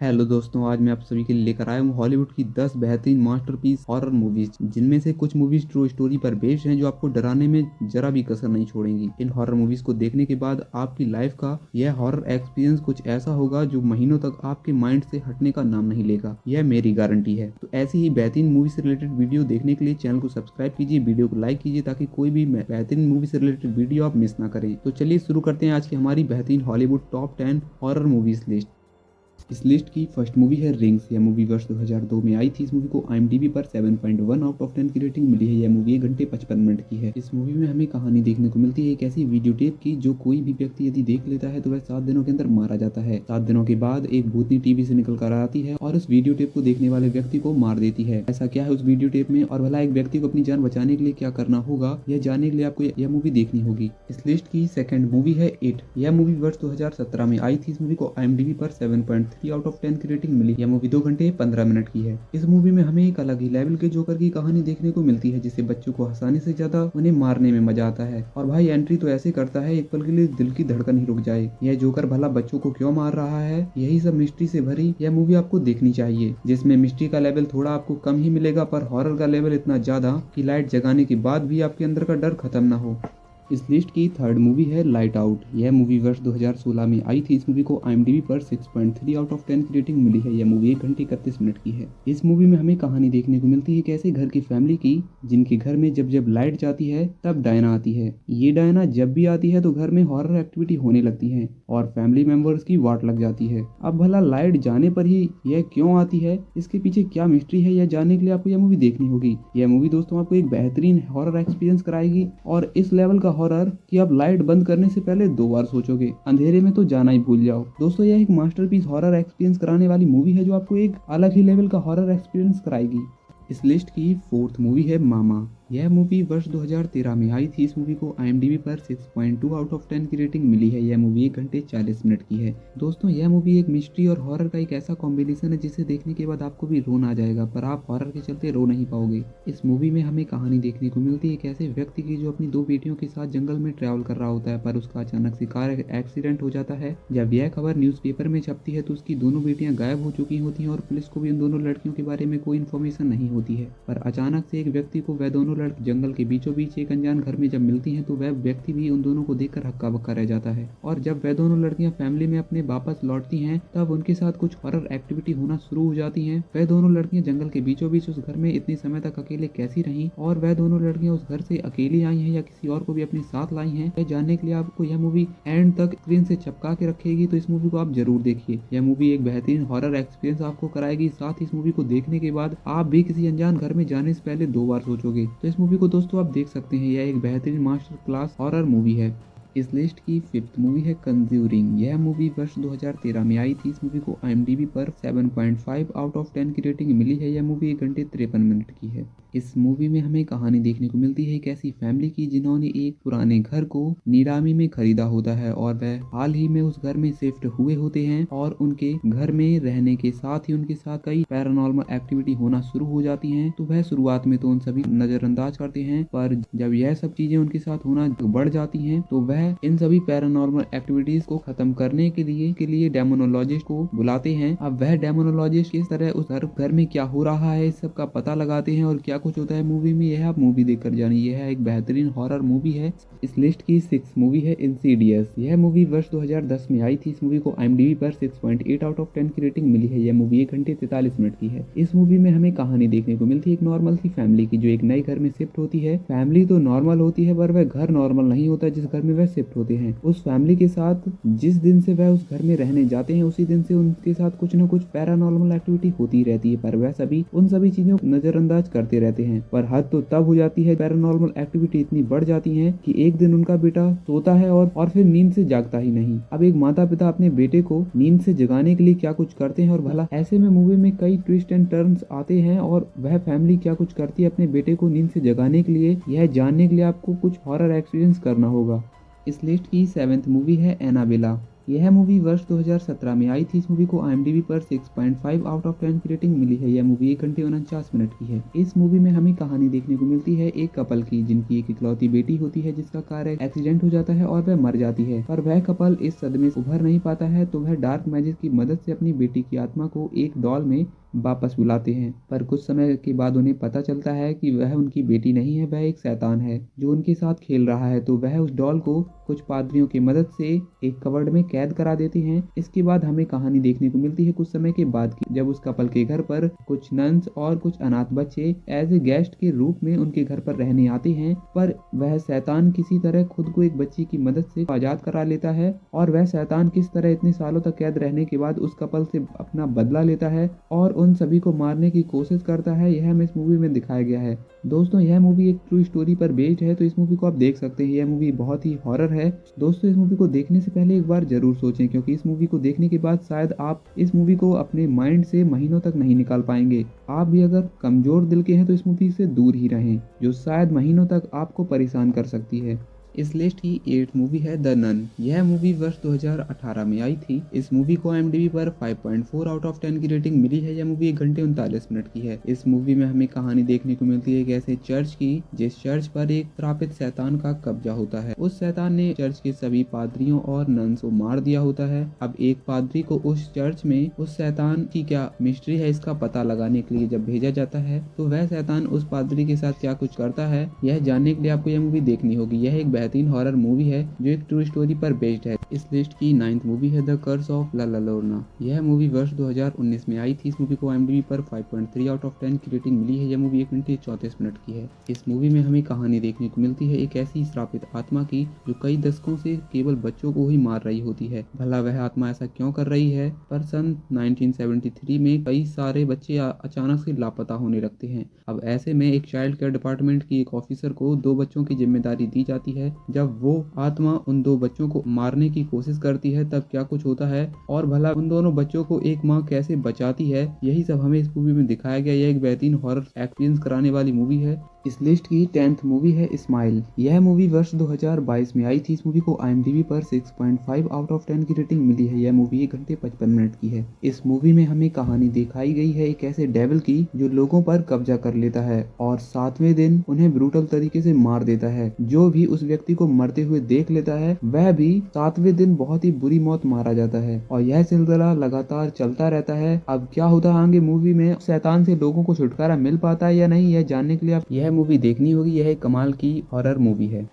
Hello दोस्तों, आज मैं आप सभी के लिए लेकर आया हूँ हॉलीवुड की 10 बेहतरीन मास्टरपीस हॉरर मूवीज, जिनमें से कुछ मूवीज ट्रू स्टोरी पर बेस्ड हैं जो आपको डराने में जरा भी कसर नहीं छोड़ेंगी। इन हॉरर मूवीज को देखने के बाद आपकी लाइफ का यह हॉरर एक्सपीरियंस कुछ ऐसा होगा जो महीनों तक आपके माइंड से हटने का नाम नहीं लेगा। यह मेरी गारंटी है। तो ऐसी ही बेहतरीन मूवी से रिलेटेड वीडियो देखने के लिए चैनल को सब्सक्राइब कीजिए, वीडियो को लाइक कीजिए ताकि कोई भी बेहतरीन मूवी से रिलेटेड वीडियो आप मिस ना करें। तो चलिए शुरू करते हैं आज की हमारी बेहतरीन Hollywood top 10 horror movies list. इस लिस्ट की फर्स्ट मूवी है रिंग्स। यह मूवी वर्ष 2002 में आई थी। इस मूवी को IMDb पर 7.1 आउट ऑफ 10 की रेटिंग मिली है। यह मूवी 1 घंटे 55 मिनट की है। इस मूवी में हमें कहानी देखने को मिलती है एक ऐसी वीडियो टेप की जो कोई भी व्यक्ति यदि देख लेता है तो वह 7 दिनों के अंदर मारा जाता है। 7 दिनों के बाद एक भूतनी टीवी से निकल कर आती है और उस वीडियो टेप को देखने वाले व्यक्ति को मार देती है। ऐसा क्या है उस वीडियो टेप में और भला एक व्यक्ति को अपनी जान बचाने के लिए क्या करना होगा, यह जानने के लिए आपको यह मूवी देखनी होगी। इस लिस्ट की सेकंड मूवी है इट। यह मूवी वर्ष 2017 में आई थी। इस मूवी को IMDb पर 7.3 आउट ऑफ 10 की रेटिंग मिली। यह मूवी 2 घंटे 15 मिनट की है। इस मूवी में हमें एक अलग ही लेवल के जोकर की कहानी देखने को मिलती है, जिससे बच्चों को हंसाने से ज्यादा उन्हें मारने में मजा आता है। और भाई एंट्री तो ऐसे करता है एक पल के लिए दिल की धड़कन ही रुक जाए। यह जोकर भला बच्चों को क्यों मार रहा है, यही सब मिस्ट्री से भरी यह मूवी आपको देखनी चाहिए, जिसमें मिस्ट्री का लेवल थोड़ा आपको कम ही मिलेगा पर हॉरर का लेवल इतना ज्यादा कि लाइट जगाने के बाद भी आपके अंदर का डर खत्म ना हो। इस लिस्ट की थर्ड मूवी है लाइट आउट। यह मूवी वर्ष 2016 में आई थी। इस मूवी को IMDb पर 6.3 आउट ऑफ 10 की रेटिंग मिली है। यह मूवी 1 घंटे 31 मिनट की है। इस मूवी में हमें कहानी देखने को मिलती है एक ऐसे घर की फैमिली की जिनके घर में जब जब लाइट जाती है तब डायना आती है। ये डायना जब भी आती है तो घर में हॉरर एक्टिविटी होने लगती है और फैमिली मेंबर्स की वाट लग जाती है। अब भला लाइट जाने पर ही यह क्यों आती है, इसके पीछे क्या मिस्ट्री है, यह जानने के लिए आपको यह मूवी देखनी होगी। यह मूवी दोस्तों आपको एक बेहतरीन हॉरर एक्सपीरियंस कराएगी और इस लेवल का हॉरर कि आप लाइट बंद करने से पहले 2 बार सोचोगे। अंधेरे में तो जाना ही भूल जाओ। दोस्तों यह एक मास्टरपीस हॉरर एक्सपीरियंस कराने वाली मूवी है जो आपको एक अलग ही लेवल का हॉरर एक्सपीरियंस कराएगी। इस लिस्ट की फोर्थ मूवी है मामा। यह मूवी वर्ष 2013 में आई थी। इस मूवी को IMDb पर 6.2 आउट ऑफ 10 की रेटिंग मिली है। यह मूवी 1 घंटे 40 मिनट की है। दोस्तों यह मूवी एक मिस्ट्री और हॉरर का एक ऐसा कॉम्बिनेशन है जिसे देखने के बाद आपको भी रोना आ जाएगा, पर आप हॉरर के चलते रो नहीं पाओगे। इस मूवी में हमें कहानी देखने को मिलती है एक ऐसे व्यक्ति की जो अपनी 2 बेटियों के साथ जंगल में ट्रैवल कर रहा होता है, पर उसका अचानक से कार एक्सीडेंट हो जाता है। जब यह खबर न्यूज़पेपर में छपती है तो उसकी दोनों बेटियां गायब हो चुकी होती हैं और पुलिस को भी उन दोनों लड़कियों के बारे में कोई इन्फॉर्मेशन नहीं होती है। पर अचानक से एक व्यक्ति को वह दोनों लड़की जंगल के बीचों बीच एक अनजान घर में जब मिलती हैं तो वह व्यक्ति भी उन दोनों को देखकर हक्का बक्का रह जाता है। और जब वह दोनों लड़कियां फैमिली में अपने वापस लौटती हैं तब उनके साथ कुछ हॉरर एक्टिविटी होना शुरू हो जाती है। वह दोनों लड़कियां जंगल के बीचों बीच उस घर में इतने समय तक अकेले कैसी रहीं और वह दोनों लड़कियां उस घर से अकेली आई हैं या किसी और को भी अपने साथ लाई हैं, यह जानने के लिए आपको यह मूवी एंड तक स्क्रीन से चिपका के रखेगी। तो इस मूवी को आप जरूर देखिए। यह मूवी एक बेहतरीन हॉरर एक्सपीरियंस आपको कराएगी। साथ ही इस मूवी को देखने के बाद आप भी किसी अनजान घर में जाने से पहले 2 बार सोचोगे। तो इस मूवी को दोस्तों आप देख सकते हैं। यह एक बेहतरीन मास्टर क्लास हॉरर मूवी है। इस लिस्ट की फिफ्थ मूवी है कंज्यूरिंग। यह मूवी वर्ष 2013 में आई थी। इस मूवी को IMDb पर 7.5 आउट ऑफ 10 की रेटिंग मिली है। यह मूवी 1 घंटे 53 मिनट की है। इस मूवी में हमें कहानी देखने को मिलती है एक ऐसी फैमिली की जिन्होंने एक पुराने घर को नीलामी में खरीदा होता है और वह हाल ही में उस घर में शिफ्ट हुए होते हैं और उनके घर में रहने के साथ ही उनके साथ कई पैरानॉर्मल एक्टिविटी होना शुरू हो जाती हैं। तो वह शुरुआत में तो उन सभी नजरअंदाज करते हैं, पर जब यह सब चीजें उनके साथ होना बढ़ जाती हैं तो वह इन सभी पैरानॉर्मल एक्टिविटीज को खत्म करने के लिए डेमोनोलॉजिस्ट को बुलाते हैं। अब वह डेमोनोलॉजिस्ट किस तरह उस घर में क्या हो रहा है इस सब का पता लगाते हैं और क्या कुछ होता है मूवी में, यह आप मूवी देखकर जानिए। यह एक बेहतरीन हॉरर मूवी है। इस लिस्ट की 6th मूवी है इंसीडियस। यह मूवी वर्ष 2010 में आई थी। इस मूवी को IMDb पर 6.8 आउट ऑफ 10 की रेटिंग मिली है। यह मूवी 1 घंटे 43 मिनट की है। इस मूवी में हमें कहानी देखने को मिलती है एक नॉर्मल सी फैमिली की जो एक नए घर में शिफ्ट होती है। फैमिली तो नॉर्मल होती है पर वह घर नॉर्मल नहीं होता जिस घर में वह शिफ्ट होते हैं। उस फैमिली के साथ जिस दिन से वह उस घर में रहने जाते हैं उसी दिन से उनके साथ कुछ न कुछ पैरानॉर्मल एक्टिविटी होती रहती है, पर वह सभी उन सभी चीजों को नजरअंदाज करते रहते हैं। पर हद तो तब हो जाती है, पैरानॉर्मल एक्टिविटी इतनी बढ़ जाती है कि एक दिन उनका बेटा सोता है और फिर नींद से जागता ही नहीं। अब एक माता पिता अपने बेटे को नींद से जगाने के लिए क्या कुछ करते हैं और भला ऐसे में मूवी में कई ट्विस्ट एंड टर्न्स आते हैं और वह फैमिली क्या कुछ करती है अपने बेटे को नींद से जगाने के लिए, यह जानने के लिए आपको कुछ हॉरर एक्सपीरियंस करना होगा। इस लिस्ट की 7th मूवी है एनाबेला। यह मूवी वर्ष 2017 में आई थी। इस मूवी को IMDb पर 6.5 आउट ऑफ 10 की रेटिंग मिली है। यह मूवी 1 घंटे 49 मिनट की है। इस मूवी में हमें कहानी देखने को मिलती है एक कपल की, जिनकी एक इकलौती बेटी होती है जिसका कार एक्सीडेंट हो जाता है और वह मर जाती है। पर वह कपल इस सदमे से उभर नहीं पाता है, तो वह डार्क मैजिक की मदद से अपनी बेटी की आत्मा को एक डॉल में वापस बुलाते हैं। पर कुछ समय के बाद उन्हें पता चलता है कि वह उनकी बेटी नहीं है, वह एक शैतान है जो उनके साथ खेल रहा है। तो वह उस डॉल को कुछ पादरियों की मदद से एक कवर्ड में कैद करा देते हैं। इसके बाद हमें कहानी देखने को मिलती है कुछ समय के बाद की, जब उस कपल के घर पर कुछ नन्स और कुछ अनाथ बच्चे एज ए गेस्ट के रूप में उनके घर पर रहने आते हैं। पर वह शैतान किसी तरह खुद को एक बच्ची की मदद से आजाद करा लेता है, और वह शैतान किस तरह इतने सालों तक कैद रहने के बाद उस कपल से अपना बदला लेता है और उन सभी को मारने की कोशिश करता है। यह हमें इस मूवी में दिखाया गया है। दोस्तों, यह मूवी एक ट्रू स्टोरी पर बेस्ड है, तो इस मूवी को आप देख सकते हैं। यह मूवी बहुत ही हॉरर है। दोस्तों, इस मूवी को देखने से पहले एक बार जरूर सोचें, क्योंकि इस मूवी को देखने के बाद शायद आप इस मूवी को अपने माइंड से महीनों तक नहीं निकाल पाएंगे। आप भी अगर कमजोर दिल के हैं तो इस मूवी से दूर ही रहें, जो शायद महीनों तक आपको परेशान कर सकती है। इस लिस्ट की 8th मूवी है द नन। यह मूवी वर्ष 2018 में आई थी। इस मूवी को IMDb पर 5.4 आउट ऑफ 10 की रेटिंग मिली है। यह मूवी 1 घंटे 39 मिनट की है। इस मूवी में हमें कहानी देखने को मिलती है एक ऐसे चर्च की, जिस चर्च पर एक श्रापित शैतान का कब्जा होता है। उस शैतान ने चर्च के सभी पादरियों और नन्स को मार दिया होता है। अब एक पादरी को उस चर्च में उस शैतान की क्या मिस्ट्री है इसका पता लगाने के लिए जब भेजा जाता है, तो वह शैतान उस पादरी के साथ क्या कुछ करता है, यह जानने के लिए आपको यह मूवी देखनी होगी। यह एक बेहतरीन हॉरर मूवी है जो एक ट्रू स्टोरी पर बेस्ड है। इस लिस्ट की 9th मूवी है द कर्स ऑफ ला लोरना। यह मूवी वर्ष 2019 में आई थी। इस मूवी को IMDb पर 5.3 आउट ऑफ 10 की रेटिंग मिली है। यह मूवी 1 घंटे 34 मिनट की है। इस मूवी में हमें कहानी देखने को मिलती है एक ऐसी श्रापित आत्मा की, जो कई दशकों से केवल बच्चों को ही मार रही होती है। भला वह आत्मा ऐसा क्यों कर रही है? पर सन 1973 में कई सारे बच्चे अचानक से लापता होने लगते हैं। अब ऐसे में एक चाइल्ड केयर डिपार्टमेंट की एक ऑफिसर को 2 बच्चों की जिम्मेदारी दी जाती है। जब वो आत्मा उन 2 बच्चों को मारने की कोशिश करती है, तब क्या कुछ होता है और भला उन दोनों बच्चों को एक माँ कैसे बचाती है, यही सब हमें इस मूवी में दिखाया गया। यह एक बेहतरीन हॉरर एक्सपीरियंस कराने वाली मूवी है। इस लिस्ट की 10th मूवी है स्माइल। यह मूवी वर्ष 2022 में आई थी। इस मूवी को IMDb पर 6.5 आउट ऑफ 10 की रेटिंग मिली है। यह मूवी 1 घंटे 55 मिनट की है। इस मूवी में हमें कहानी दिखाई गई है एक ऐसे डेविल की, जो लोगों पर कब्जा कर लेता है और 7वें दिन उन्हें ब्रूटल तरीके से मार देता है। जो भी उस व्यक्ति को मरते हुए देख लेता है, वह भी 7वें दिन बहुत ही बुरी मौत मारा जाता है, और यह सिलसिला लगातार चलता रहता है। अब क्या होता है आगे मूवी में, शैतान से लोगों को छुटकारा मिल पाता है या नहीं, यह जानने के लिए आप यह मूवी देखनी होगी। यह एक कमाल की हॉरर मूवी है।